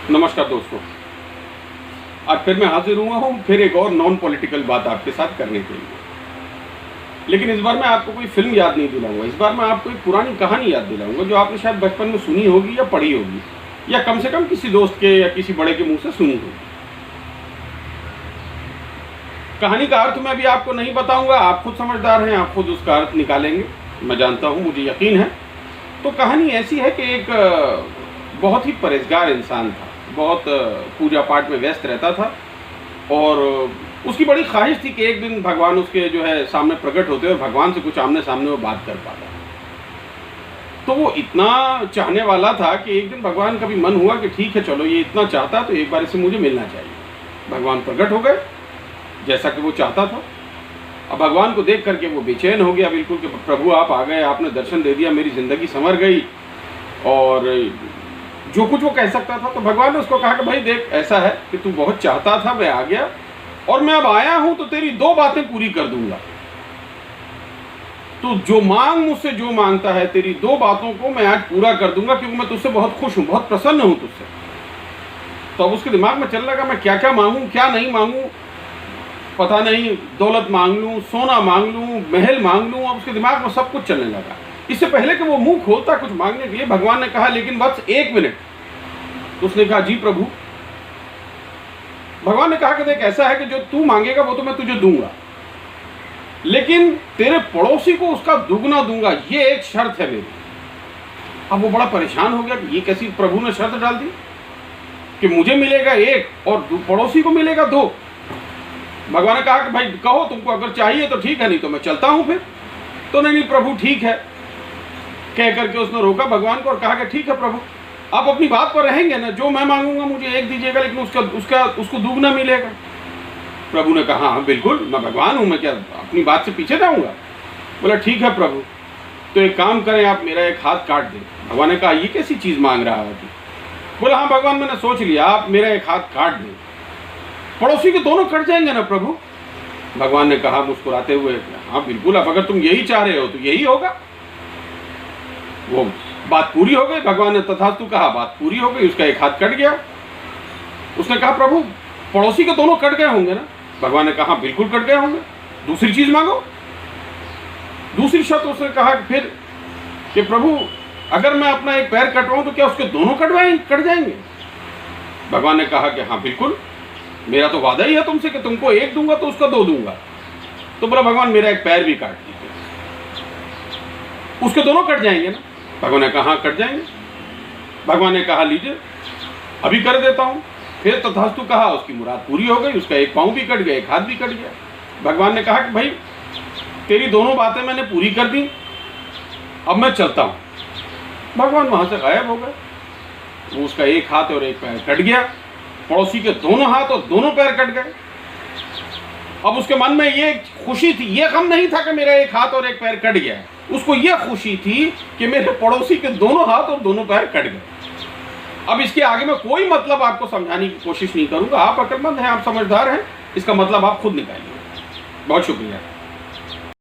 नमस्कार दोस्तों, आज फिर मैं हाजिर हुआ हूँ फिर एक और नॉन पॉलिटिकल बात आपके साथ करने के लिए। लेकिन इस बार मैं आपको कोई फिल्म याद नहीं दिलाऊंगा। इस बार मैं आपको एक पुरानी कहानी याद दिलाऊंगा जो आपने शायद बचपन में सुनी होगी या पढ़ी होगी, या कम से कम किसी दोस्त के या किसी बड़े के मुंह से सुनी होगी। कहानी का अर्थ मैं भी आपको नहीं बताऊंगा, आप खुद समझदार हैं, आप खुद उसका अर्थ निकालेंगे, मैं जानता हूँ, मुझे यकीन है। तो कहानी ऐसी है कि एक बहुत ही परहेजगार इंसान था, बहुत पूजा पाठ में व्यस्त रहता था, और उसकी बड़ी ख्वाहिश थी कि एक दिन भगवान उसके जो है सामने प्रकट होते और भगवान से कुछ आमने सामने वो बात कर पाता। तो वो इतना चाहने वाला था कि एक दिन भगवान का भी मन हुआ कि ठीक है, चलो ये इतना चाहता तो एक बार इसे मुझे मिलना चाहिए। भगवान प्रकट हो गए जैसा कि वो चाहता था। अब भगवान को देख करके वो बेचैन हो गया बिल्कुल कि प्रभु आप आ गए, आपने दर्शन दे दिया, मेरी ज़िंदगी संवर गई। और जो कुछ वो कह सकता था, तो भगवान ने उसको कहा कि भाई देख, ऐसा है कि तू बहुत चाहता था, मैं आ गया और मैं अब आया हूं तो तेरी दो बातें पूरी कर दूंगा। तू जो मांग, मुझसे जो मांगता है, तेरी दो बातों को मैं आज पूरा कर दूंगा, क्योंकि मैं तुझसे बहुत खुश हूं, बहुत प्रसन्न हूं तुझसे। तो अब उसके दिमाग में चल लगा मैं क्या क्या मांगूं, क्या नहीं मांगूं, पता नहीं, दौलत मांग लूं, सोना मांग लूं, महल मांग लूं। अब उसके दिमाग में सब कुछ चलने लगा। इससे पहले कि वो मुंह खोलता कुछ मांगने के लिए, भगवान ने कहा लेकिन बस 1 मिनट। तो उसने कहा जी प्रभु। भगवान ने कहा कि देख, ऐसा है कि जो तू मांगेगा वो तो मैं तुझे दूंगा, लेकिन तेरे पड़ोसी को उसका दुगना दूंगा, ये एक शर्त है मेरी। अब वो बड़ा परेशान हो गया कि ये कैसी प्रभु ने शर्त डाल दी कि मुझे मिलेगा 1 और पड़ोसी को मिलेगा 2। भगवान ने कहा कि भाई कहो, तुमको अगर चाहिए तो ठीक है, नहीं तो मैं चलता हूं फिर। तो नहीं प्रभु ठीक है कह करके उसने रोका भगवान को और कहा कि ठीक है प्रभु, आप अपनी बात पर रहेंगे ना, जो मैं मांगूंगा मुझे 1 दीजिएगा, लेकिन उसको दुगना मिलेगा। प्रभु ने कहा हाँ बिल्कुल, मैं भगवान हूं, मैं क्या अपनी बात से पीछे जाऊंगा। बोला ठीक है प्रभु, तो एक काम करें, आप मेरा एक हाथ काट दें। भगवान ने कहा ये कैसी चीज मांग रहा है? बोला हाँ भगवान, मैंने सोच लिया, आप मेरा एक हाथ काट दें, पड़ोसी के दोनों कट जाएंगे ना प्रभु। भगवान ने कहा मुस्कुराते हुए हाँ बिल्कुल, अब अगर तुम यही चाह रहे हो तो यही होगा। वो बात पूरी हो गई, भगवान ने तथास्तु कहा, बात पूरी हो गई, उसका एक हाथ कट गया। उसने कहा प्रभु पड़ोसी के दोनों कट गए होंगे ना? भगवान ने कहा बिल्कुल कट गए होंगे, दूसरी चीज मांगो। दूसरी शर्त उसने कहा फिर कि प्रभु अगर मैं अपना एक पैर कटवाऊं तो क्या उसके दोनों कट जाएंगे? भगवान ने कहा कि हाँ बिल्कुल, मेरा तो वादा ही है तुमसे कि तुमको 1 दूंगा तो उसका 2 दूंगा। तो बोला भगवान मेरा एक पैर भी काट दीजिए, उसके दोनों कट जाएंगे ना? भगवान ने कहा कट जाएंगे। भगवान ने कहा लीजिए अभी कर देता हूं। फिर तथास्तु कहा, उसकी मुराद पूरी हो गई, उसका एक पांव भी कट गया, एक हाथ भी कट गया। भगवान ने कहा कि भाई तेरी दोनों बातें मैंने पूरी कर दी, अब मैं चलता हूं। भगवान वहां से गायब हो गए। वो उसका एक हाथ और एक पैर कट गया, पड़ोसी के दोनों हाथ और दोनों पैर कट गए। अब उसके मन में ये खुशी थी, ये गम नहीं था कि मेरा एक हाथ और एक पैर कट गया, उसको ये खुशी थी कि मेरे पड़ोसी के दोनों हाथ और दोनों पैर कट गए। अब इसके आगे मैं कोई मतलब आपको समझाने की कोशिश नहीं करूंगा, आप अक्लमंद हैं, आप समझदार हैं, इसका मतलब आप खुद निकालिए। बहुत शुक्रिया।